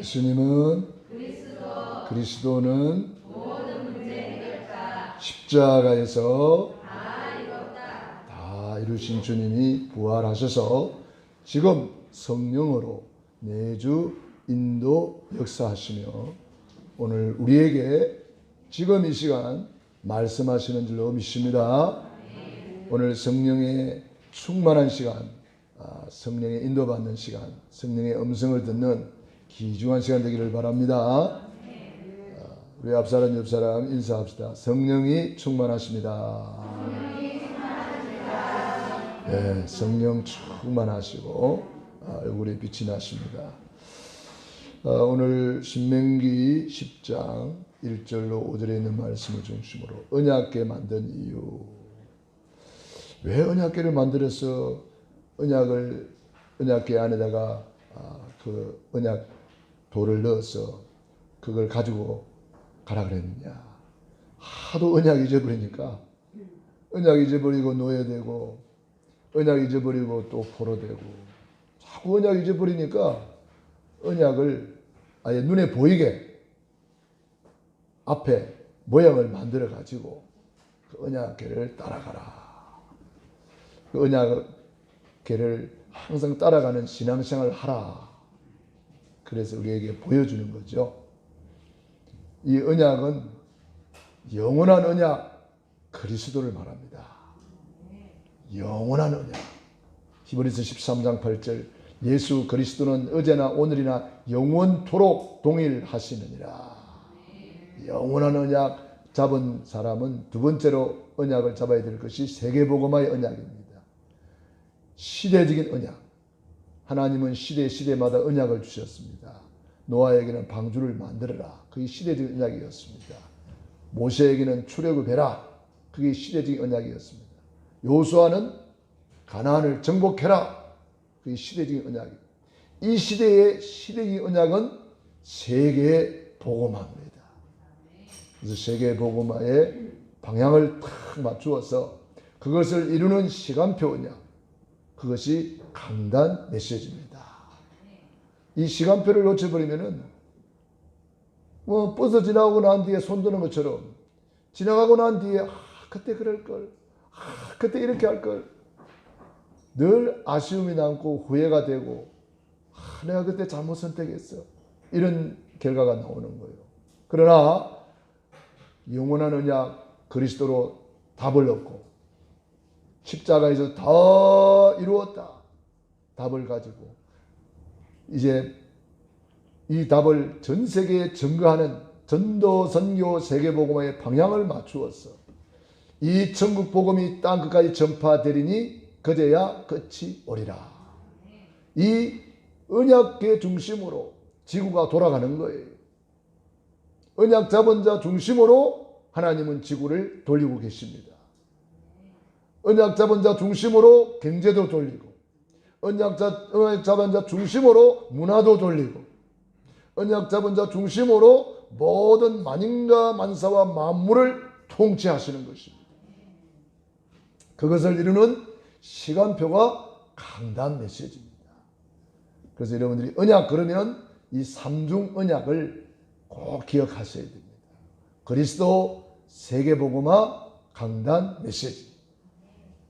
예수님은 그리스도는 십자가에서 다 이루신 주님이 부활하셔서 지금 성령으로 매주 인도 역사하시며 오늘 우리에게 지금 이 시간 말씀하시는 줄로 믿습니다. 오늘 성령의 충만한 시간, 성령의 인도받는 시간, 성령의 음성을 듣는 귀중한 시간 되기를 바랍니다. 우리 앞사람 옆사람 인사합시다. 성령이 충만하십니다. 네, 성령 충만하시고 얼굴에 빛이 나십니다. 오늘 신명기 10장 1절로 5절에 있는 말씀을 중심으로 언약궤 만든 이유, 왜 언약궤를 만들어서 언약궤 안에다가 그 언약 돌을 넣어서 그걸 가지고 가라 그랬느냐. 하도 언약 잊어버리니까 언약 잊어버리고 노예되고 언약 잊어버리고 또 포로되고 자꾸 언약 잊어버리니까 언약을 아예 눈에 보이게 앞에 모양을 만들어 가지고 그 언약궤를 따라가라. 그 언약궤를 항상 따라가는 신앙생활을 하라. 그래서 우리에게 보여주는 거죠. 이 언약은 영원한 언약 그리스도를 말합니다. 영원한 언약. 히브리서 13장 8절 예수 그리스도는 어제나 오늘이나 영원토록 동일하시느니라. 영원한 언약 잡은 사람은 두 번째로 언약을 잡아야 될 것이 세계복음화의 언약입니다. 시대적인 언약. 하나님은 시대마다 언약을 주셨습니다. 노아에게는 방주를 만들어라. 그게 시대적인 언약이었습니다. 모세에게는 출애굽을 해라. 그게 시대적인 언약이었습니다. 요수아는 가나안을 정복해라. 그게 시대적인 언약입니다. 이 시대의 시대적인 언약은 세계 복음화입니다. 그래서 세계 복음화의 방향을 탁 맞추어서 그것을 이루는 시간표 언약, 그것이 강단 메시지입니다. 이 시간표를 놓쳐버리면은 버스 지나가고 난 뒤에 손드는 것처럼 지나가고 난 뒤에 그때 그럴 걸, 그때 이렇게 할 걸, 늘 아쉬움이 남고 후회가 되고 내가 그때 잘못 선택했어, 이런 결과가 나오는 거예요. 그러나 영원한 언약 그리스도로 답을 얻고 십자가에서 다 이루었다 답을 가지고 이제 이 답을 전 세계에 증거하는 전도 선교 세계복음화의 방향을 맞추어서 이 천국 복음이 땅 끝까지 전파되리니 그제야 끝이 오리라. 이 언약궤 중심으로 지구가 돌아가는 거예요. 언약 잡은 자 중심으로 하나님은 지구를 돌리고 계십니다. 언약 잡은 자 중심으로 경제도 돌리고, 언약 잡은 자 중심으로 문화도 돌리고, 언약 잡은 자 중심으로 모든 만인과 만사와 만물을 통치하시는 것입니다. 그것을 이루는 시간표가 강단 메시지입니다. 그래서 여러분들이 언약 그러면 이 삼중 언약을 꼭 기억하셔야 됩니다. 그리스도, 세계복음화, 강단 메시지.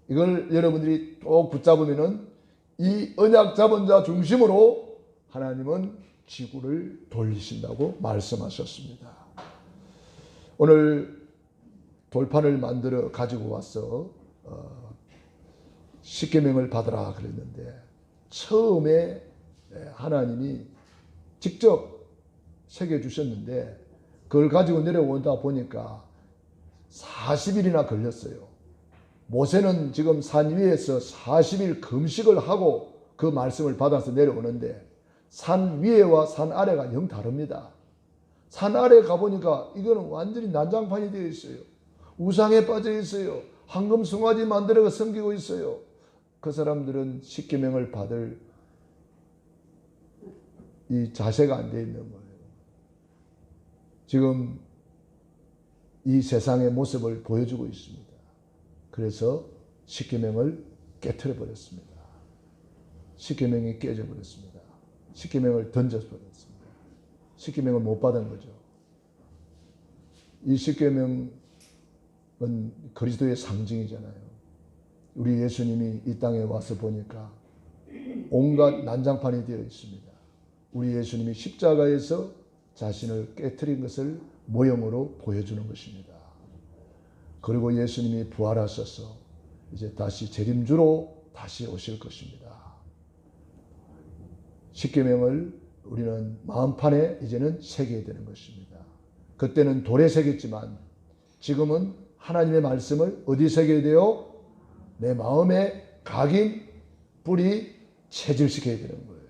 이걸 여러분들이 꼭 붙잡으면은 이 언약 잡은 자 중심으로 하나님은 지구를 돌리신다고 말씀하셨습니다. 오늘 돌판을 만들어 가지고 와서 십계명을 받으라 그랬는데 처음에 하나님이 직접 새겨주셨는데 그걸 가지고 내려온다 보니까 40일이나 걸렸어요. 모세는 지금 산 위에서 40일 금식을 하고 그 말씀을 받아서 내려오는데 산 위에와 산 아래가 영 다릅니다. 산 아래 가보니까 이거는 완전히 난장판이 되어 있어요. 우상에 빠져 있어요. 황금 송아지 만들어서 섬기고 있어요. 그 사람들은 십계명을 받을 이 자세가 안 되어 있는 거예요. 지금 이 세상의 모습을 보여주고 있습니다. 그래서 십계명을 깨트려 버렸습니다. 십계명이 깨져 버렸습니다. 십계명을 던져 버렸습니다. 십계명을 못 받은 거죠. 이 십계명은 그리스도의 상징이잖아요. 우리 예수님이 이 땅에 와서 보니까 온갖 난장판이 되어 있습니다. 우리 예수님이 십자가에서 자신을 깨트린 것을 모형으로 보여주는 것입니다. 그리고 예수님이 부활하셔서 이제 다시 재림주로 다시 오실 것입니다. 십계명을 우리는 마음판에 이제는 새겨야 되는 것입니다. 그때는 돌에 새겼지만 지금은 하나님의 말씀을 어디 새겨야 돼요? 내 마음에 각인 뿌리 체질시켜야 되는 거예요.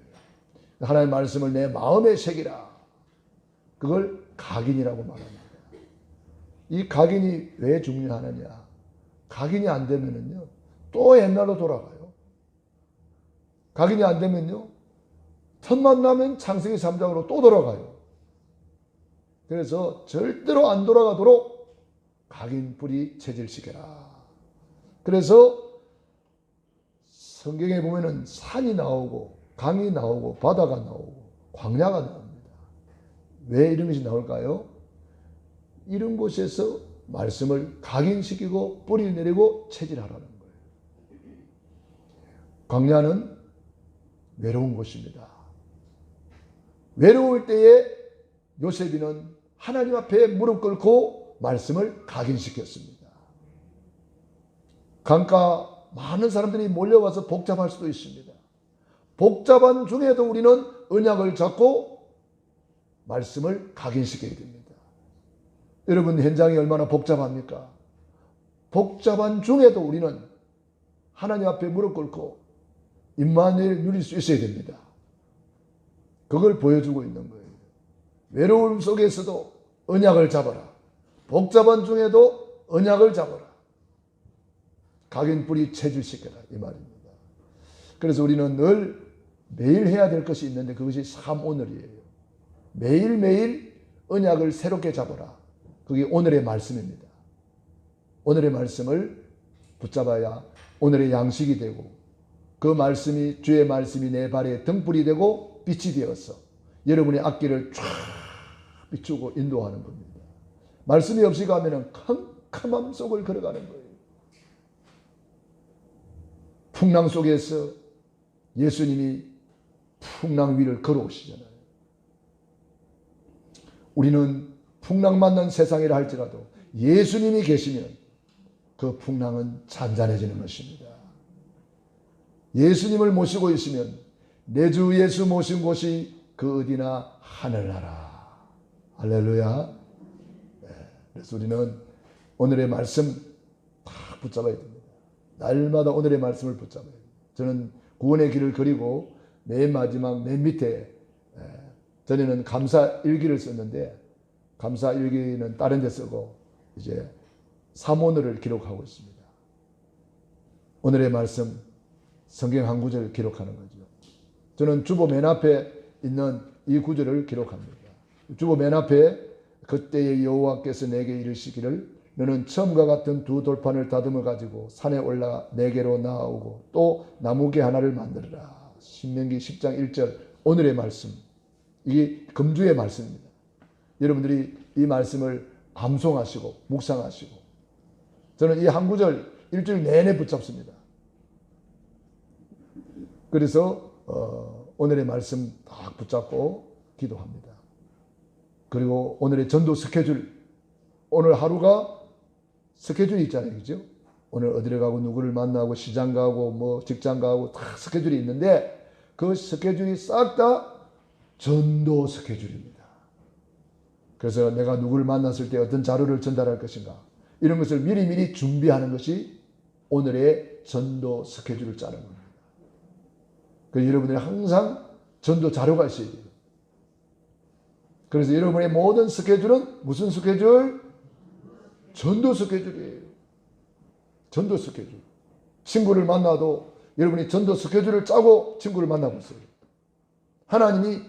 하나님의 말씀을 내 마음에 새기라. 그걸 각인이라고 말합니다. 이 각인이 왜 중요하느냐? 각인이 안 되면은요, 또 옛날로 돌아가요. 각인이 안 되면요, 틈만 나면 창세기 3장으로 또 돌아가요. 그래서 절대로 안 돌아가도록 각인 뿌리 체질시켜라. 그래서 성경에 보면은 산이 나오고 강이 나오고 바다가 나오고 광야가 나옵니다. 왜 이런 것이 나올까요? 이런 곳에서 말씀을 각인시키고 뿌리를 내리고 체질하라는 거예요. 광야는 외로운 곳입니다. 외로울 때에 요셉이는 하나님 앞에 무릎 꿇고 말씀을 각인시켰습니다. 강가 많은 사람들이 몰려와서 복잡할 수도 있습니다. 복잡한 중에도 우리는 언약을 잡고 말씀을 각인시켜야 됩니다. 여러분 현장이 얼마나 복잡합니까? 복잡한 중에도 우리는 하나님 앞에 무릎 꿇고 임마누엘을 누릴 수 있어야 됩니다. 그걸 보여주고 있는 거예요. 외로움 속에서도 언약을 잡아라. 복잡한 중에도 언약을 잡아라. 각인 뿌리 체질시켜라 이 말입니다. 그래서 우리는 늘 매일 해야 될 것이 있는데 그것이 삼오늘이에요. 매일매일 언약을 새롭게 잡아라. 그게 오늘의 말씀입니다. 오늘의 말씀을 붙잡아야 오늘의 양식이 되고 그 말씀이 주의 말씀이 내 발에 등불이 되고 빛이 되어서 여러분의 앞길을 쫙 비추고 인도하는 겁니다. 말씀이 없이 가면은 캄캄함 속을 걸어가는 거예요. 풍랑 속에서 예수님이 풍랑 위를 걸어오시잖아요. 우리는 풍랑 만난 세상이라 할지라도 예수님이 계시면 그 풍랑은 잔잔해지는 것입니다. 예수님을 모시고 있으면 내 주 예수 모신 곳이 그 어디나 하늘나라. 할렐루야. 네. 그래서 우리는 오늘의 말씀 딱 붙잡아야 됩니다. 날마다 오늘의 말씀을 붙잡아야 됩니다. 저는 구원의 길을 그리고 맨 마지막 맨 밑에 전에는 감사 일기를 썼는데 감사 일기는 다른 데 쓰고 이제 삼오늘을 기록하고 있습니다. 오늘의 말씀 성경 한 구절을 기록하는 거죠. 저는 주보 맨 앞에 있는 이 구절을 기록합니다. 주보 맨 앞에 그때의 여호와께서 내게 이르시기를 너는 처음과 같은 두 돌판을 다듬어 가지고 산에 올라 내게로 나아오고 또 나무개 하나를 만들어라. 신명기 10장 1절 오늘의 말씀. 이게 금주의 말씀입니다. 여러분들이 이 말씀을 암송하시고 묵상하시고 저는 이 한 구절 일주일 내내 붙잡습니다. 그래서 오늘의 말씀 딱 붙잡고 기도합니다. 그리고 오늘의 전도 스케줄 오늘 하루가 스케줄이 있잖아요. 그죠? 오늘 어디를 가고 누구를 만나고 시장 가고 뭐 직장 가고 다 스케줄이 있는데 그 스케줄이 싹 다 전도 스케줄입니다. 그래서 내가 누구를 만났을 때 어떤 자료를 전달할 것인가 이런 것을 미리미리 준비하는 것이 오늘의 전도 스케줄을 짜는 겁니다. 그래서 여러분들이 항상 전도 자료가 있어야 돼요. 그래서 여러분의 모든 스케줄은 무슨 스케줄? 전도 스케줄이에요. 전도 스케줄. 친구를 만나도 여러분이 전도 스케줄을 짜고 친구를 만나보세요. 하나님이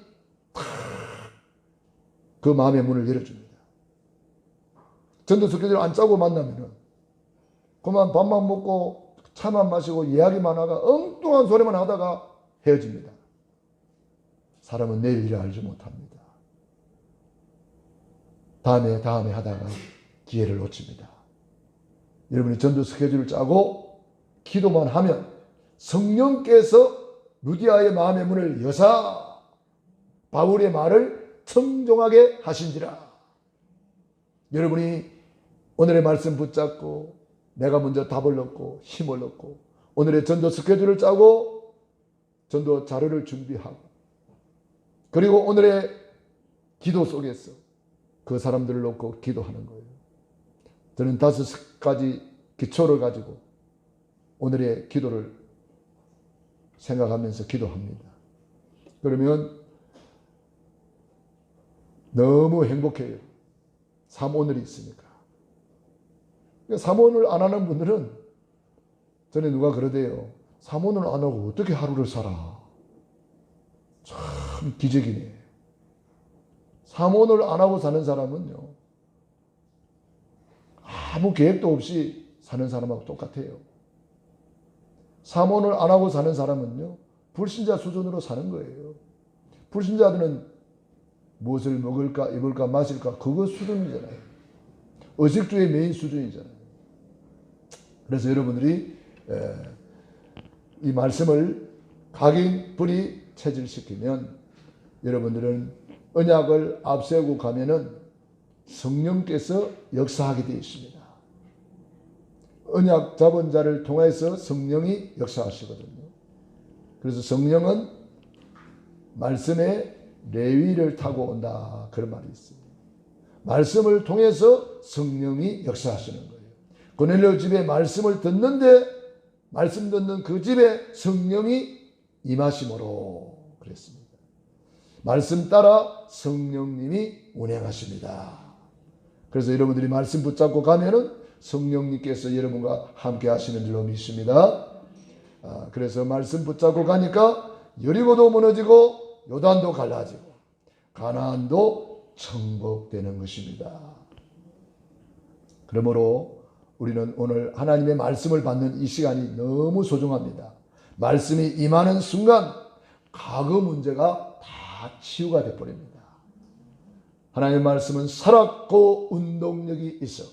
그 마음의 문을 열어줍니다. 전도 스케줄 안 짜고 만나면은 그만 밥만 먹고 차만 마시고 이야기만 하다가 엉뚱한 소리만 하다가 헤어집니다. 사람은 내일 일을 알지 못합니다. 다음에 하다가 기회를 놓칩니다. 여러분이 전도 스케줄을 짜고 기도만 하면 성령께서 루디아의 마음의 문을 여사 바울의 말을 청종하게 하신지라. 여러분이 오늘의 말씀 붙잡고 내가 먼저 답을 얻고 힘을 얻고 오늘의 전도 스케줄을 짜고 전도 자료를 준비하고 그리고 오늘의 기도 속에서 그 사람들을 놓고 기도하는 거예요. 저는 5가지 기초를 가지고 오늘의 기도를 생각하면서 기도합니다. 그러면 너무 행복해요. 사모늘이 있으니까. 사모늘 안 하는 분들은 전에 누가 그러대요. 사모늘 안 하고 어떻게 하루를 살아? 참 기적이네. 사모늘 안 하고 사는 사람은요. 아무 계획도 없이 사는 사람하고 똑같아요. 사모늘 안 하고 사는 사람은요. 불신자 수준으로 사는 거예요. 불신자들은 무엇을 먹을까 입을까 마실까 그거 수준이잖아요. 의식주의 메인 수준이잖아요. 그래서 여러분들이 이 말씀을 각인분이 체질시키면 여러분들은 언약을 앞세우고 가면은 성령께서 역사하게 되어 있습니다. 언약 잡은 자를 통해서 성령이 역사하시거든요. 그래서 성령은 말씀의 레위를 타고 온다 그런 말이 있어요. 말씀을 통해서 성령이 역사하시는 거예요. 고넬료 집에 말씀을 듣는데 말씀 듣는 그 집에 성령이 임하심으로 그랬습니다. 말씀 따라 성령님이 운행하십니다. 그래서 여러분들이 말씀 붙잡고 가면은 성령님께서 여러분과 함께 하시는 줄로 믿습니다. 그래서 말씀 붙잡고 가니까 여리고도 무너지고 요단도 갈라지고 가나안도 정복되는 것입니다. 그러므로 우리는 오늘 하나님의 말씀을 받는 이 시간이 너무 소중합니다. 말씀이 임하는 순간 과거 문제가 다 치유가 되어버립니다. 하나님의 말씀은 살았고 운동력이 있어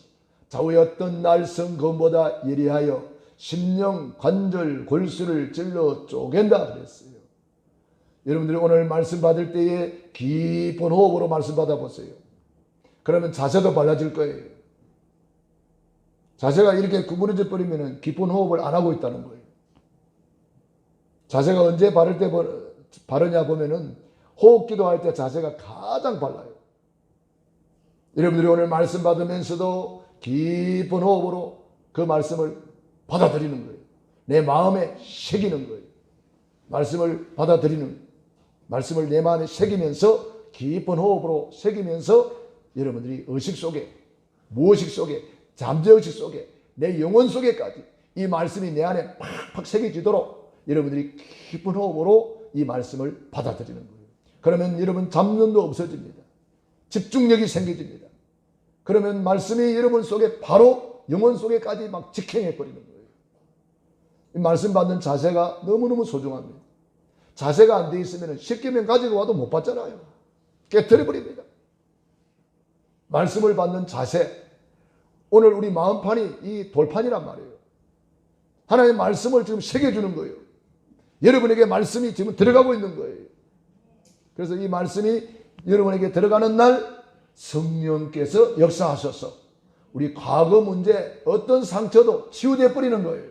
좌우의 어떤 날성 검보다 예리하여 심령 관절 골수를 찔러 쪼갠다 그랬어요. 여러분들이 오늘 말씀 받을 때에 깊은 호흡으로 말씀 받아보세요. 그러면 자세도 달라질 거예요. 자세가 이렇게 구부러져 버리면 깊은 호흡을 안 하고 있다는 거예요. 자세가 언제 바르냐 보면은 호흡 기도할 때 자세가 가장 발라요. 여러분들이 오늘 말씀 받으면서도 깊은 호흡으로 그 말씀을 받아들이는 거예요. 내 마음에 새기는 거예요. 말씀을 받아들이는 말씀을 내 마음에 새기면서 깊은 호흡으로 새기면서 여러분들이 의식 속에 무의식 속에 잠재의식 속에 내 영혼 속에까지 이 말씀이 내 안에 팍팍 새겨지도록 여러분들이 깊은 호흡으로 이 말씀을 받아들이는 거예요. 그러면 여러분 잡념도 없어집니다. 집중력이 생겨집니다. 그러면 말씀이 여러분 속에 바로 영혼 속에까지 막 직행해 버리는 거예요. 이 말씀 받는 자세가 너무너무 소중합니다. 자세가 안 돼 있으면 10개명 가지고 와도 못 받잖아요. 깨트려 버립니다. 말씀을 받는 자세. 오늘 우리 마음판이 이 돌판이란 말이에요. 하나님의 말씀을 지금 새겨주는 거예요. 여러분에게 말씀이 지금 들어가고 있는 거예요. 그래서 이 말씀이 여러분에게 들어가는 날 성령께서 역사하셔서 우리 과거 문제 어떤 상처도 치유돼 버리는 거예요.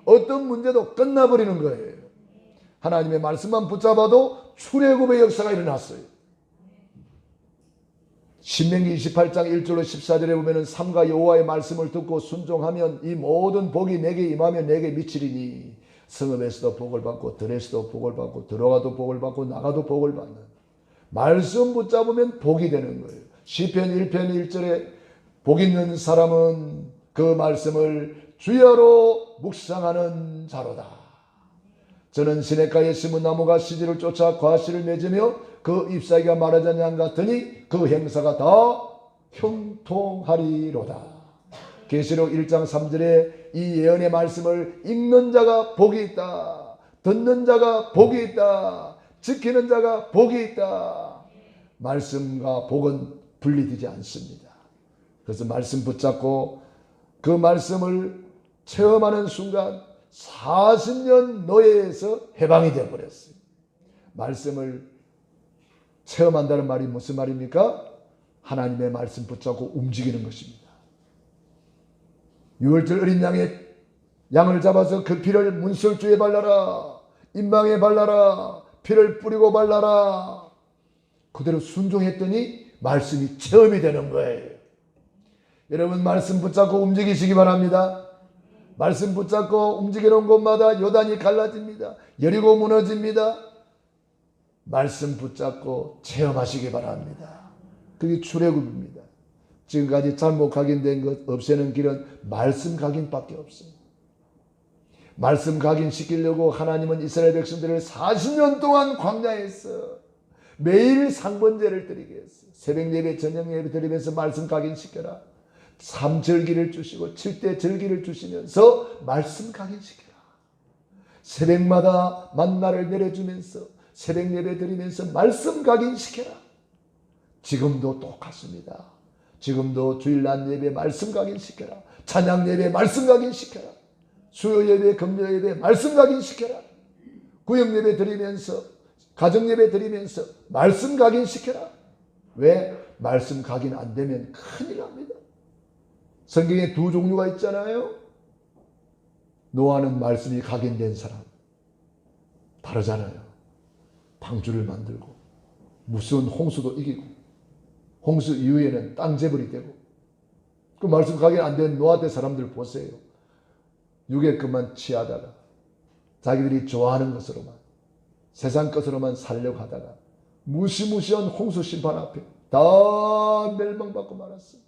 어떤 문제도 끝나버리는 거예요. 하나님의 말씀만 붙잡아도 출애굽의 역사가 일어났어요. 신명기 28장 1절로 14절에 보면은 삼가 여호와의 말씀을 듣고 순종하면 이 모든 복이 내게 임하며 내게 미치리니 성읍에서도 복을 받고 들에서도 복을 받고 들어가도 복을 받고 나가도 복을 받는 말씀 붙잡으면 복이 되는 거예요. 시편 1편 1절에 복 있는 사람은 그 말씀을 주야로 묵상하는 자로다. 저는 시냇가에 심은 나무가 시지를 쫓아 과실을 맺으며 그 잎사귀가 마르지 않는 같으니 그 행사가 다 형통하리로다. 계시록 1장 3절에 이 예언의 말씀을 읽는 자가 복이 있다. 듣는 자가 복이 있다. 지키는 자가 복이 있다. 말씀과 복은 분리되지 않습니다. 그래서 말씀 붙잡고 그 말씀을 체험하는 순간 40년 노예에서 해방이 되어버렸어요. 말씀을 체험한다는 말이 무슨 말입니까? 하나님의 말씀 붙잡고 움직이는 것입니다. 유월절 어린 양을 잡아서 그 피를 문설주에 발라라, 임방에 발라라, 피를 뿌리고 발라라. 그대로 순종했더니 말씀이 체험이 되는 거예요. 여러분 말씀 붙잡고 움직이시기 바랍니다. 말씀 붙잡고 움직이는 곳마다 요단이 갈라집니다. 여리고 무너집니다. 말씀 붙잡고 체험하시기 바랍니다. 그게 출애굽입니다. 지금까지 잘못 각인된 것 없애는 길은 말씀 각인밖에 없어요. 말씀 각인시키려고 하나님은 이스라엘 백성들을 40년 동안 광야에서 매일 상번제를 드리게 했어요. 새벽 예배, 저녁 예배 드리면서 말씀 각인시켜라. 3절기를 주시고 7대 절기를 주시면서 말씀 각인시켜라. 새벽마다 만나를 내려주면서 새벽 예배 드리면서 말씀 각인시켜라. 지금도 똑같습니다. 지금도 주일날 예배 말씀 각인시켜라. 찬양 예배 말씀 각인시켜라. 수요 예배, 금요 예배 말씀 각인시켜라. 구역 예배 드리면서, 가정 예배 드리면서 말씀 각인시켜라. 왜? 말씀 각인 안 되면 큰일 납니다. 성경에 두 종류가 있잖아요. 노아는 말씀이 각인된 사람. 다르잖아요. 방주를 만들고 무서운 홍수도 이기고 홍수 이후에는 땅재벌이 되고 그 말씀 각인 안 된 노아 때 사람들 보세요. 육의 것만 취하다가 자기들이 좋아하는 것으로만 세상 것으로만 살려고 하다가 무시무시한 홍수 심판 앞에 다 멸망받고 말았어요.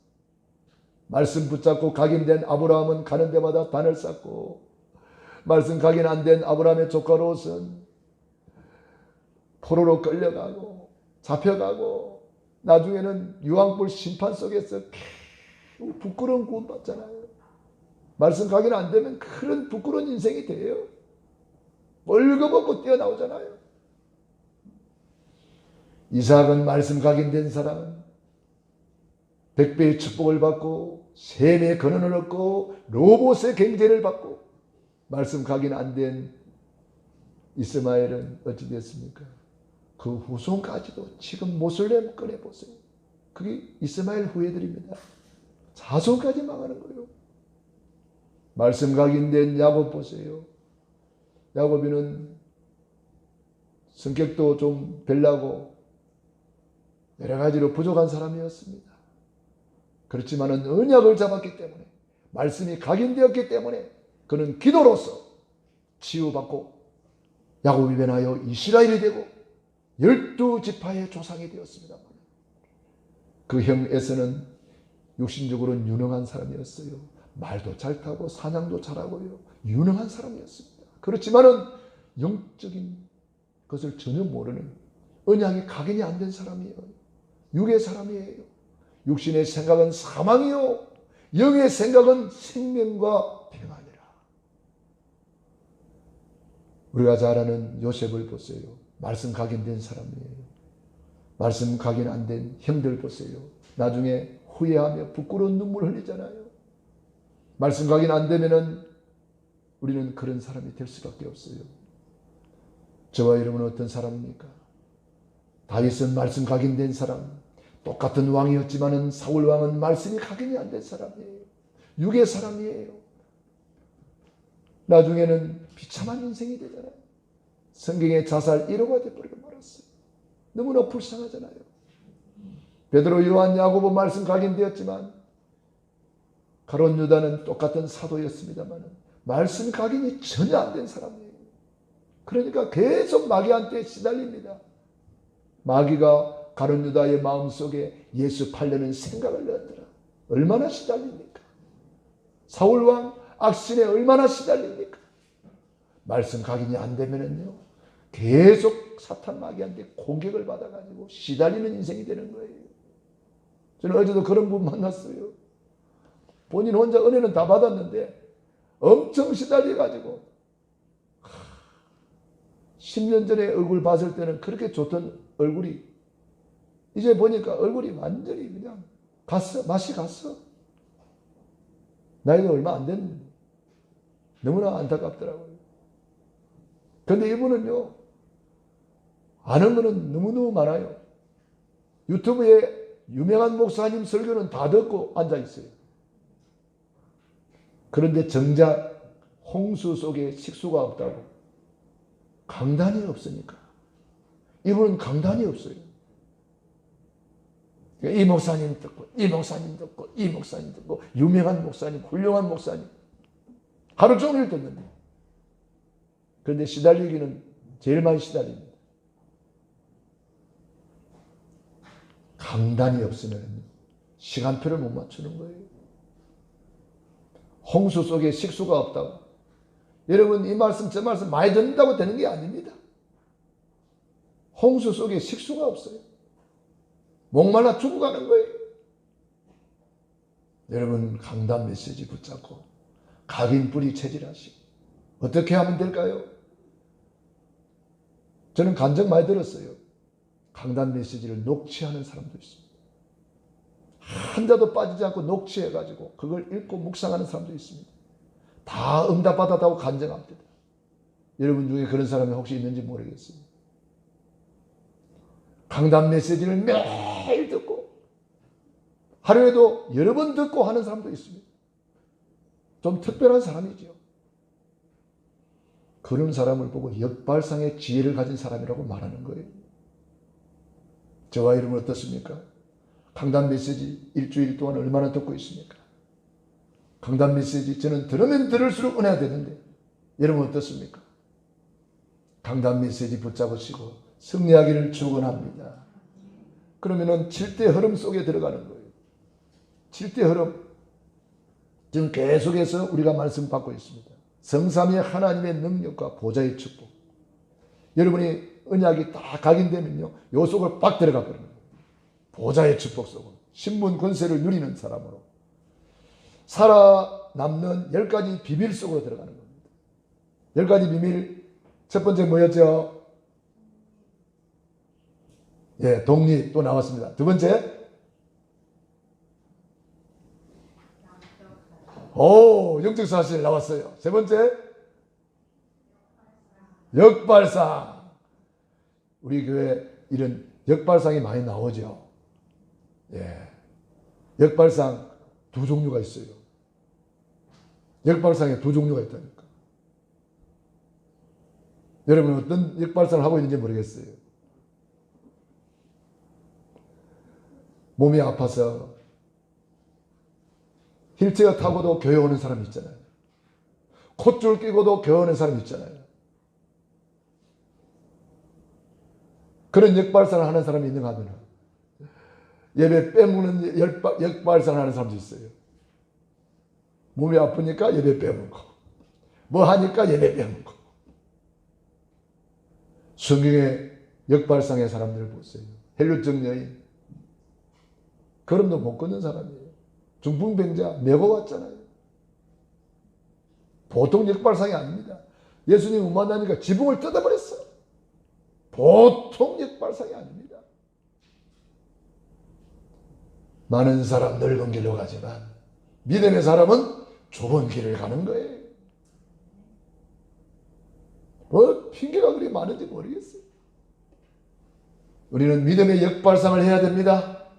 말씀 붙잡고 각인된 아브라함은 가는 데마다 단을 쌓고 말씀 각인 안 된 아브라함의 조카 롯은 포로로 끌려가고 잡혀가고 나중에는 유황불 심판 속에서 부끄러운 구원 받잖아요. 말씀 각인 안 되면 그런 부끄러운 인생이 돼요. 벌거벗고 뛰어나오잖아요. 이삭은 말씀 각인된 사람, 100배의 축복을 받고 셈의 근원을 얻고 로봇의 경제를 받고 말씀 각인 안 된 이스마엘은 어찌 됐습니까? 그 후손까지도 지금 모슬렘 꺼내보세요. 그게 이스마엘 후예들입니다. 자손까지 망하는 거예요. 말씀 각인된 야곱 보세요. 야곱이는 성격도 좀 별나고 여러 가지로 부족한 사람이었습니다. 그렇지만은 언약을 잡았기 때문에 말씀이 각인되었기 때문에 그는 기도로서 치유받고 야곱이 변하여 이스라엘이 되고 12지파의 조상이 되었습니다. 그 형 에서는 육신적으로는 유능한 사람이었어요. 말도 잘 타고 사냥도 잘하고요. 유능한 사람이었습니다. 그렇지만은 영적인 것을 전혀 모르는 언약이 각인이 안 된 사람이에요. 육의 사람이에요. 육신의 생각은 사망이요 영의 생각은 생명과 평안이라. 우리가 잘 아는 요셉을 보세요. 말씀 각인된 사람이에요. 말씀 각인 안 된 형들 보세요. 나중에 후회하며 부끄러운 눈물 흘리잖아요. 말씀 각인 안 되면은 우리는 그런 사람이 될 수밖에 없어요. 저와 여러분은 어떤 사람입니까? 다윗은 말씀 각인된 사람, 똑같은 왕이었지만은 사울 왕은 말씀이 각인이 안 된 사람이에요. 육의 사람이에요. 나중에는 비참한 인생이 되잖아요. 성경의 자살 1호가 되어버리고 말았어요. 너무나 불쌍하잖아요. 베드로, 요한, 야고보 말씀 각인되었지만 가룟 유다는 똑같은 사도였습니다만 말씀 각인이 전혀 안 된 사람이에요. 그러니까 계속 마귀한테 시달립니다. 마귀가 가룟 유다의 마음속에 예수 팔려는 생각을 넣었더라. 얼마나 시달립니까? 사울왕 악신에 얼마나 시달립니까? 말씀 각인이 안 되면은요 계속 사탄 마귀한테 공격을 받아가지고 시달리는 인생이 되는 거예요. 저는 어제도 그런 분 만났어요. 본인 혼자 은혜는 다 받았는데 엄청 시달려가지고 10년 전에 얼굴 봤을 때는 그렇게 좋던 얼굴이 이제 보니까 얼굴이 완전히 그냥 갔어. 맛이 갔어. 나이도 얼마 안 됐는데. 너무나 안타깝더라고요. 그런데 이분은요, 아는 거는 너무너무 많아요. 유튜브에 유명한 목사님 설교는 다 듣고 앉아있어요. 그런데 정작 홍수 속에 식수가 없다고. 강단이 없으니까. 이분은 강단이 없어요. 이 목사님 듣고, 이 목사님 듣고, 이 목사님 듣고, 유명한 목사님, 훌륭한 목사님. 하루 종일 듣는데. 그런데 시달리기는 제일 많이 시달립니다. 강단이 없으면 시간표를 못 맞추는 거예요. 홍수 속에 식수가 없다고. 여러분, 이 말씀, 저 말씀 많이 듣는다고 되는 게 아닙니다. 홍수 속에 식수가 없어요. 목말라 죽어가는 거예요. 여러분, 강단 메시지 붙잡고 각인 뿌리 체질하시고 어떻게 하면 될까요? 저는 간증 많이 들었어요. 강단 메시지를 녹취하는 사람도 있습니다. 한자도 빠지지 않고 녹취해가지고 그걸 읽고 묵상하는 사람도 있습니다. 다 응답받았다고 간증합니다. 여러분 중에 그런 사람이 혹시 있는지 모르겠어요. 강단 메시지를 매일 듣고 하루에도 여러 번 듣고 하는 사람도 있습니다. 좀 특별한 사람이죠. 그런 사람을 보고 역발상의 지혜를 가진 사람이라고 말하는 거예요. 저와 여러분 어떻습니까? 강단 메시지 일주일 동안 얼마나 듣고 있습니까? 강단 메시지 저는 들으면 들을수록 은혜가 되는데 여러분 어떻습니까? 강단 메시지 붙잡으시고 승리하기를 축원합니다. 그러면은 7대 흐름 속에 들어가는 거예요. 7대 흐름. 지금 계속해서 우리가 말씀 받고 있습니다. 성삼위 하나님의 능력과 보좌의 축복. 여러분이 언약이 다 각인되면요, 요 속을 빡 들어가 버리는 거예요. 보좌의 축복 속으로. 신분 권세를 누리는 사람으로. 살아남는 10가지 비밀 속으로 들어가는 겁니다. 10가지 비밀. 첫 번째 뭐였죠? 예, 독립 또 나왔습니다. 두 번째. 오, 영적 사실 나왔어요. 세 번째. 역발상. 우리 교회 이런 역발상이 많이 나오죠. 예. 역발상 두 종류가 있어요. 역발상에 두 종류가 있다니까. 여러분 어떤 역발상을 하고 있는지 모르겠어요. 몸이 아파서 휠체어 타고도 교회 오는 사람 있잖아요. 콧줄 끼고도 교회 오는 사람 있잖아요. 그런 역발상을 하는 사람이 있는가 하면 예배 빼먹는 역발상을 하는 사람도 있어요. 몸이 아프니까 예배 빼먹고 뭐 하니까 예배 빼먹고. 성경의 역발상의 사람들을 보세요. 헬루증 여인 걸음도 못 걷는 사람이에요. 중풍병자 메고 왔잖아요. 보통 역발상이 아닙니다. 예수님 못 만나니까 지붕을 뜯어버렸어. 보통 역발상이 아닙니다. 많은 사람 넓은 길로 가지만 믿음의 사람은 좁은 길을 가는 거예요. 뭐 핑계가 그리 많은지 모르겠어요. 우리는 믿음의 역발상을 해야 됩니다.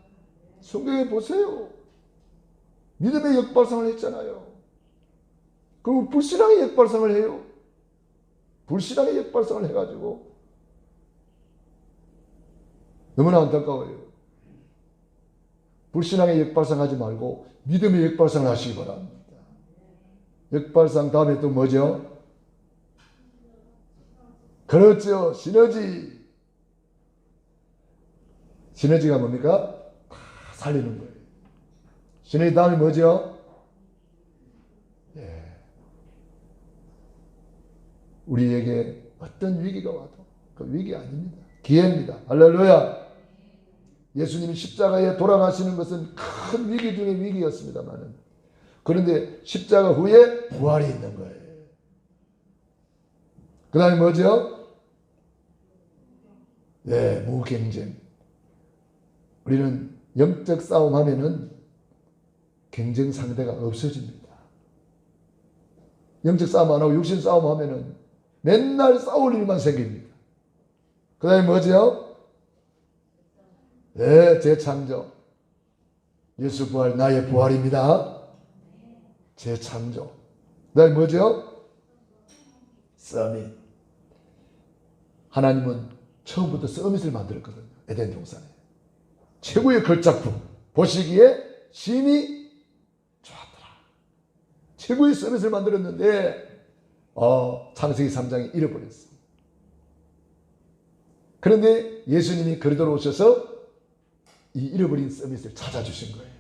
성경에 보세요. 믿음의 역발상을 했잖아요. 그리고 불신앙의 역발상을 해요. 불신앙의 역발상을 해가지고 너무나 안타까워요. 불신앙의 역발상 하지 말고 믿음의 역발상을 하시기 바랍니다. 역발상 다음에 또 뭐죠? 그렇죠. 시너지. 시너지가 뭡니까? 살리는 거예요. 시너지 다음에 뭐죠? 예. 우리에게 어떤 위기가 와도 그 위기 아닙니다. 기회입니다. 할렐루야. 예수님이 십자가에 돌아가시는 것은 큰 위기 중의 위기였습니다만 그런데 십자가 후에 부활이 있는 거예요. 그 다음에 뭐죠? 예, 무경쟁. 우리는 영적 싸움 하면은 경쟁 상대가 없어집니다. 영적 싸움 안 하고 육신 싸움 하면은 맨날 싸울 일만 생깁니다. 그 다음에 뭐죠? 네, 재창조. 예수 부활, 나의 부활입니다. 재창조. 그 다음에 뭐죠? 서밋. 하나님은 처음부터 서밋을 만들었거든요. 에덴 동산에. 최고의 걸작품. 보시기에 심히 좋았더라. 최고의 서밋을 만들었는데 창세기 3장에 잃어버렸어요. 그런데 예수님이 그리도로 오셔서 이 잃어버린 서밋을 찾아주신 거예요.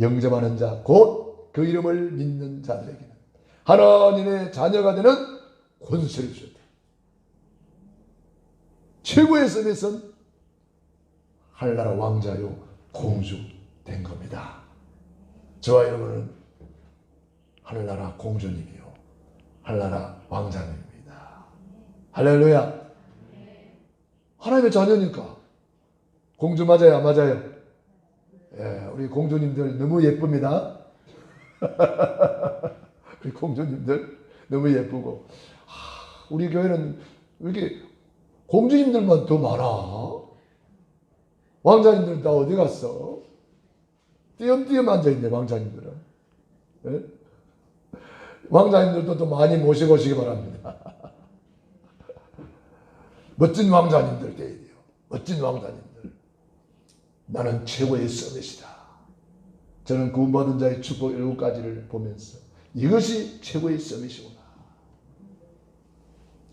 영접하는 자, 곧 그 이름을 믿는 자들에게는 하나님의 자녀가 되는 권세를 주셨다. 최고의 서밋은 하늘나라 왕자요 공주 된 겁니다. 저와 여러분은 하늘나라 공주님이요 하늘나라 왕자님입니다. 할렐루야. 하나님의 자녀니까. 공주 맞아요, 안 맞아요? 예, 우리 공주님들 너무 예쁩니다. 우리 공주님들 너무 예쁘고, 우리 교회는 왜 이렇게 공주님들만 더 많아? 왕자님들 다 어디 갔어? 띄엄띄엄 앉아있네, 왕자님들은. 예? 왕자님들도 더 많이 모시고 오시기 바랍니다. 멋진 왕자님들 돼야 돼요. 멋진 왕자님들. 나는 최고의 서밋이다. 저는 구원받은 자의 축복 7가지를 보면서 이것이 최고의 서밋이구나.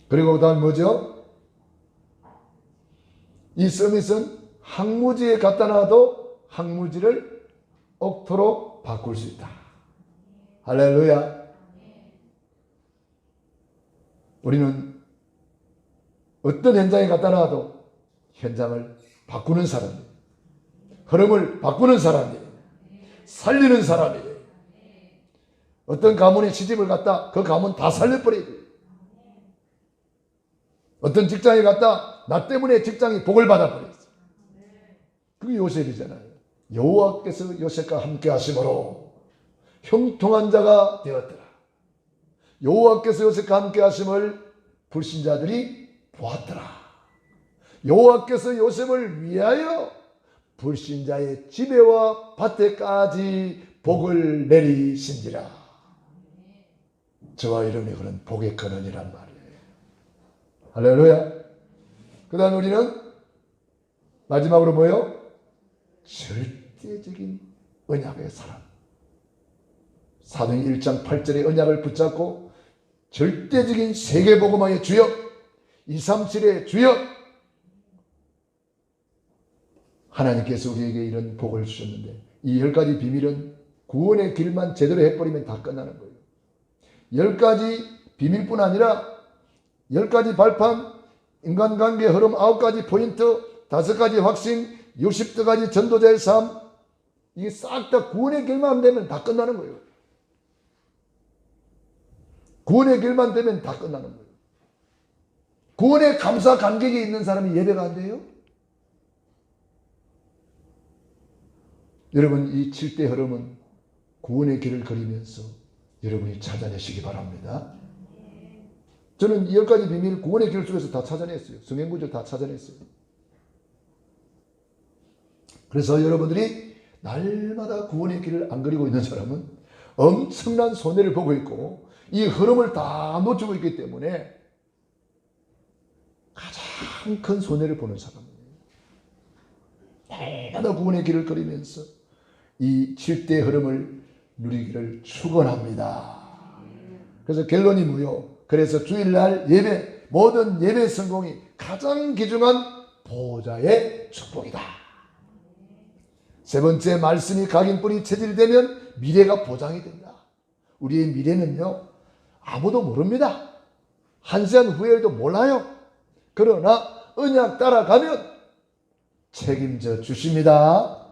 그리고 그 다음 뭐죠? 이 서밋은 항무지에 갖다 놔도 항무지를 억토로 바꿀 수 있다. 할렐루야. 우리는 어떤 현장에 갖다 놔도 현장을 바꾸는 사람이에요. 흐름을 바꾸는 사람이에요. 살리는 사람이에요. 어떤 가문에 시집을 갔다 그 가문 다 살려버려야 돼요. 어떤 직장에 갔다 나 때문에 직장이 복을 받아버렸어요. 그게 요셉이잖아요. 여호와께서 요셉과 함께 하심으로 형통한 자가 되었더라. 여호와께서 요셉과 함께 하심을 불신자들이 보았더라. 여호와께서 요셉을 위하여 불신자의 집에와 밭에까지 복을 내리신지라. 저와 여러분이 그런 복의 근원이란 말이에요. 할렐루야. 그 다음 우리는 마지막으로 뭐예요? 절대적인 언약의 사람. 사도행 1장 8절의 언약을 붙잡고 절대적인 세계복음화의 주역, 237의 주역, 하나님께서 우리에게 이런 복을 주셨는데 이 10가지 비밀은 구원의 길만 제대로 해버리면 다 끝나는 거예요. 10가지 비밀뿐 아니라 10가지 발판, 인간관계 흐름 9가지 포인트, 5가지 확신, 60가지 전도자의 삶, 이게 싹 다 구원의 길만 되면 다 끝나는 거예요. 구원의 길만 되면 다 끝나는 거예요. 구원에 감사 감격이 있는 사람이 예배가 안 돼요? 여러분, 이 7대 흐름은 구원의 길을 걸으면서 여러분이 찾아내시기 바랍니다. 저는 이 10가지 비밀 구원의 길 속에서 다 찾아냈어요. 성경구절 다 찾아냈어요. 그래서 여러분들이 날마다 구원의 길을 안 그리고 있는 사람은 엄청난 손해를 보고 있고 이 흐름을 다 놓치고 있기 때문에 가장 큰 손해를 보는 사람이에요. 날마다 구원의 길을 걸으면서 이 7대 흐름을 누리기를 축원합니다. 그래서 결론이 뭐요? 그래서 주일날 예배, 모든 예배 성공이 가장 귀중한 보호자의 축복이다. 세 번째, 말씀이 각인뿌리 체질되면 미래가 보장이 된다. 우리의 미래는요, 아무도 모릅니다. 한 시간 후에도 몰라요. 그러나 언약 따라가면 책임져 주십니다.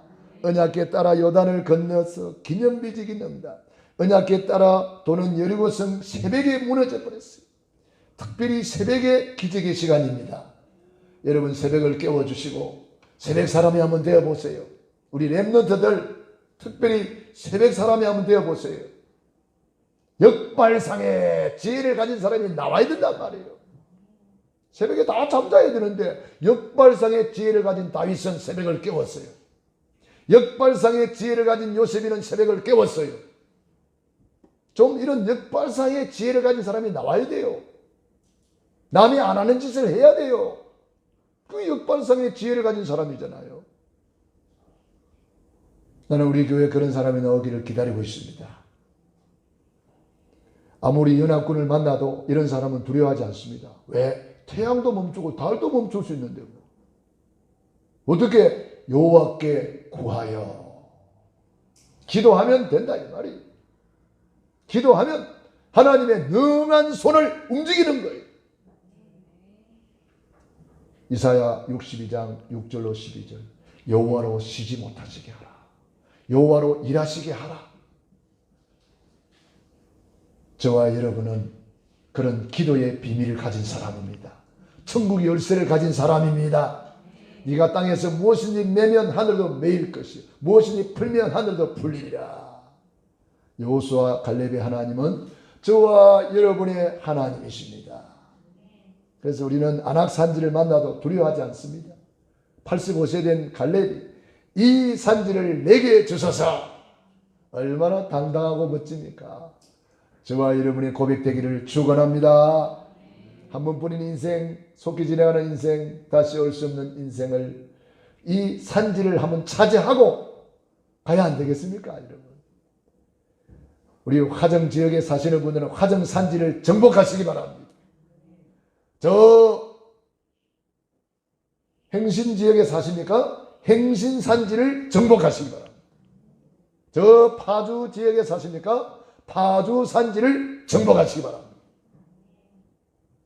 언약에 따라 요단을 건너서 기념비지기 넘다. 언약에 따라 도는 여리고성 새벽에 무너져 버렸어요. 특별히 새벽의 기적의 시간입니다. 여러분 새벽을 깨워주시고 새벽 사람이 한번 되어보세요. 우리 렘넌트들 특별히 새벽 사람이 한번 되어보세요. 역발상의 지혜를 가진 사람이 나와야 된단 말이에요. 새벽에 다 잠자야 되는데 역발상의 지혜를 가진 다윗은 새벽을 깨웠어요. 역발상의 지혜를 가진 요셉이는 새벽을 깨웠어요. 좀 이런 역발상의 지혜를 가진 사람이 나와야 돼요. 남이 안 하는 짓을 해야 돼요. 그 역발상의 지혜를 가진 사람이잖아요. 나는 우리 교회에 그런 사람이 나오기를 기다리고 있습니다. 아무리 연합군을 만나도 이런 사람은 두려워하지 않습니다. 왜? 태양도 멈추고 달도 멈출 수 있는데 어떻게? 여호와께 구하여 기도하면 된다 이 말이에요. 기도하면 하나님의 능한 손을 움직이는 거예요. 이사야 62장 6절로 12절 여호와로 쉬지 못하시게 하라. 여호와로 일하시게 하라. 저와 여러분은 그런 기도의 비밀을 가진 사람입니다. 천국의 열쇠를 가진 사람입니다. 네가 땅에서 무엇이니 매면 하늘도 매일 것이요 무엇이니 풀면 하늘도 풀리리라. 여호수아 갈렙의 하나님은 저와 여러분의 하나님이십니다. 그래서 우리는 안악산지를 만나도 두려워하지 않습니다. 85세 된 갈렙이 이 산지를 내게 주소서. 얼마나 당당하고 멋집니까? 저와 여러분의 고백되기를 축원합니다. 한 번뿐인 인생, 속히 지나가는 인생, 다시 올 수 없는 인생을 이 산지를 한번 차지하고 가야 안 되겠습니까, 여러분? 우리 화정 지역에 사시는 분들은 화정 산지를 정복하시기 바랍니다. 저 행신 지역에 사십니까? 행신 산지를 정복하시기 바랍니다. 저 파주 지역에 사십니까? 파주 산지를 정복하시기 바랍니다.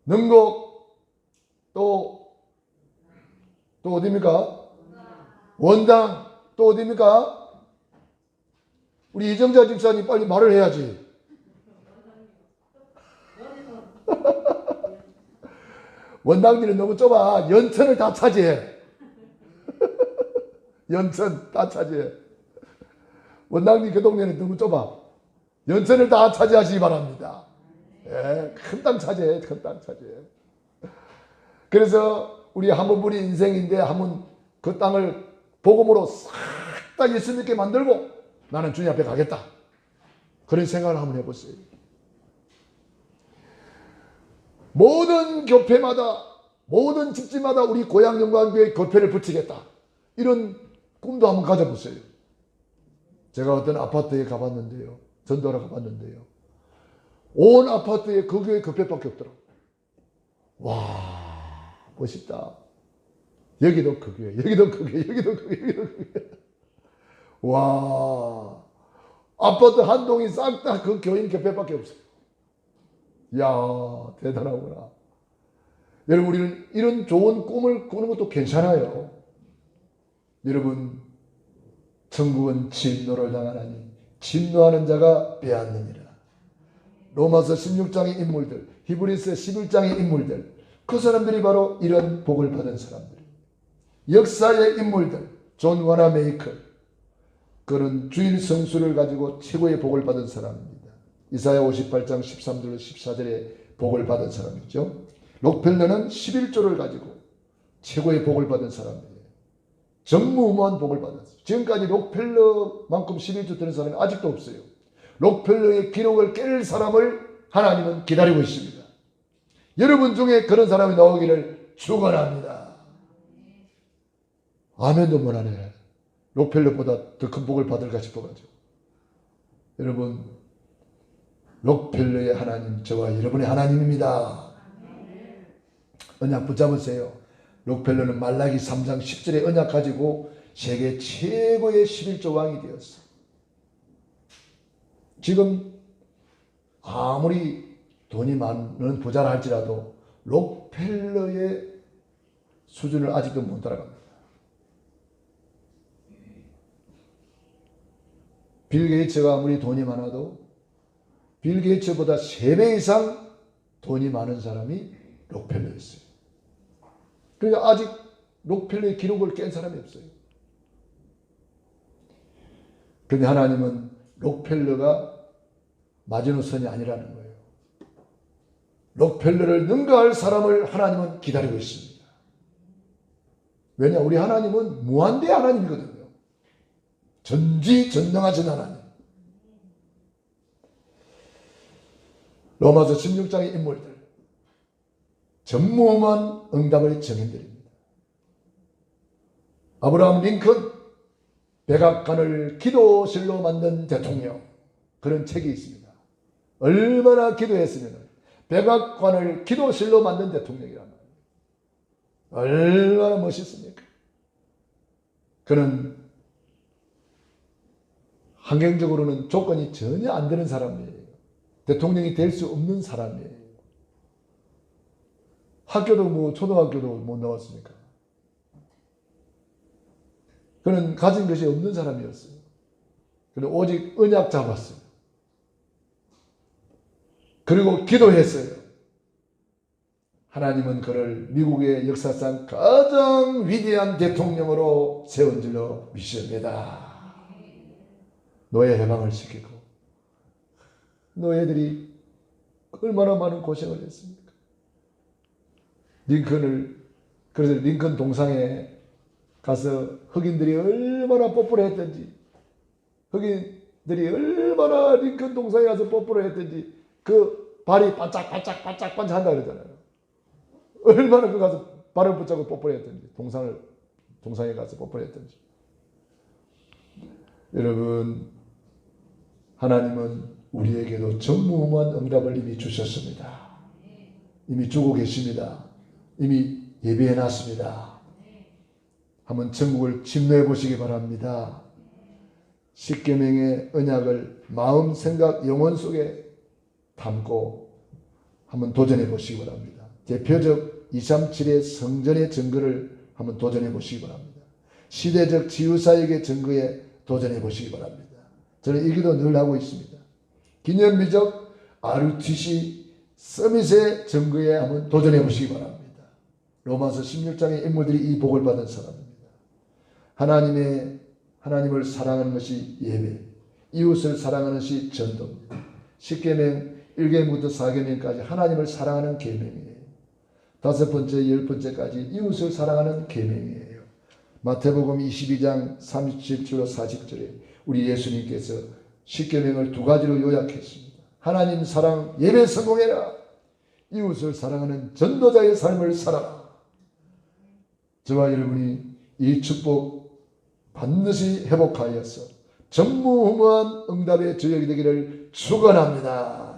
능곡 또 어디입니까? 원당 또 어디입니까? 우리 이정자 집사님 빨리 말을 해야지. 원당리는 너무 좁아. 연천을 다 차지해. 연천 다 차지해. 원당리 그 동네는 너무 좁아. 연천을 다 차지하시기 바랍니다. 예, 큰 땅 차지해. 큰 땅 차지해. 그래서 우리 한 번뿐인 인생인데 한번 그 땅을 복음으로 싹 다 예수 믿게 만들고 나는 주님 앞에 가겠다. 그런 생각을 한번 해보세요. 모든 교회마다 모든 집집마다 우리 고향 영광교회 교회를 붙이겠다. 이런 꿈도 한번 가져보세요. 제가 어떤 아파트에 가봤는데요. 전도하러 가봤는데요. 온 아파트에 그 교회 교회밖에 없더라고요. 와, 멋있다. 여기도 그 교회, 여기도 그 교회, 여기도 그 교회, 여기도 그 교회. 와, 아파트 한 동이 싹 다 그 교인 교회밖에 없어요. 이야, 대단하구나. 여러분, 우리는 이런 좋은 꿈을 꾸는 것도 괜찮아요. 여러분, 천국은 진노를 당하나니 진노하는 자가 빼앗느니라. 로마서 16장의 인물들, 히브리서 11장의 인물들, 그 사람들이 바로 이런 복을 받은 사람들. 역사의 인물들, 존 와나 메이커, 그는 주일 성수를 가지고 최고의 복을 받은 사람입니다. 이사야 58장 13절로 14절에 복을 받은 사람이죠. 록펠러는 11조를 가지고 최고의 복을 받은 사람이에요. 전무후무한 복을 받았어요. 지금까지 록펠러만큼 11조 되는 사람이 아직도 없어요. 록펠러의 기록을 깰 사람을 하나님은 기다리고 있습니다. 여러분 중에 그런 사람이 나오기를 축원합니다. 아멘도 못하네. 록펠러보다 더 큰 복을 받을까 싶어가지고. 여러분, 록펠러의 하나님, 저와 여러분의 하나님입니다. 언약 붙잡으세요. 록펠러는 말라기 3장 10절에 언약 가지고 세계 최고의 11조 왕이 되었어. 지금 아무리 돈이 많은 부자라 할지라도 록펠러의 수준을 아직도 못 따라갑니다. 빌 게이츠가 아무리 돈이 많아도 빌 게이츠보다 3배 이상 돈이 많은 사람이 록펠러였어요. 그러니까 아직 록펠러의 기록을 깬 사람이 없어요. 그런데 하나님은 록펠러가 마지노선이 아니라는 거예요. 록펠러를 능가할 사람을 하나님은 기다리고 있습니다. 왜냐? 우리 하나님은 무한대 하나님이거든요. 전지전능하신 하나님. 로마서 16장의 인물들, 전무후무한 응답의 증인들입니다. 아브라함 링컨, 백악관을 기도실로 만든 대통령, 그런 책이 있습니다. 얼마나 기도했으면 백악관을 기도실로 만든 대통령이란 말이에요. 얼마나 멋있습니까? 그는 환경적으로는 조건이 전혀 안 되는 사람이에요. 대통령이 될 수 없는 사람이에요. 학교도 초등학교도 못 나왔으니까. 그는 가진 것이 없는 사람이었어요. 그는 오직 언약 잡았어요. 그리고 기도했어요. 하나님은 그를 미국의 역사상 가장 위대한 대통령으로 세운 줄로 믿습니다. 노예 해방을 시키고 노예들이 얼마나 많은 고생을 했습니까? 그래서 링컨 동상에 가서 흑인들이 얼마나 뽀뽀를 했던지, 흑인들이 얼마나 링컨 동상에 가서 뽀뽀를 했던지, 그 발이 반짝반짝 한다 그러잖아요. 얼마나 그 가서 발을 붙잡고 뽀뽀를 했던지, 동상에 가서 뽀뽀를 했던지. 여러분, 하나님은 우리에게도 전무후무한 응답을 이미 주셨습니다. 이미 주고 계십니다. 이미 예비해 놨습니다. 한번 천국을 침노해 보시기 바랍니다. 십계명의 언약을 마음, 생각, 영혼 속에 담고 한번 도전해 보시기 바랍니다. 대표적 237의 성전의 증거를 한번 도전해 보시기 바랍니다. 시대적 지유사역의 증거에 도전해 보시기 바랍니다. 저는 이 기도 늘 하고 있습니다. 기념비적 RUTC 서밋의 증거에 한번 도전해 보시기 바랍니다. 로마서 16장의 인물들이 이 복을 받은 사람입니다. 하나님을 사랑하는 것이 예배, 이웃을 사랑하는 것이 전도입니다. 10계명 1계명부터 4계명까지 하나님을 사랑하는 계명이에요. 5번째, 10번째까지 이웃을 사랑하는 계명이에요. 마태복음 22장 37절 40절에 우리 예수님께서 10계명을 두 가지로 요약했습니다. 하나님 사랑, 예배 성공해라. 이웃을 사랑하는 전도자의 삶을 살아라. 저와 여러분이 이 축복 반드시 회복하여서 전무후무한 응답의 저녁이 되기를 축원합니다.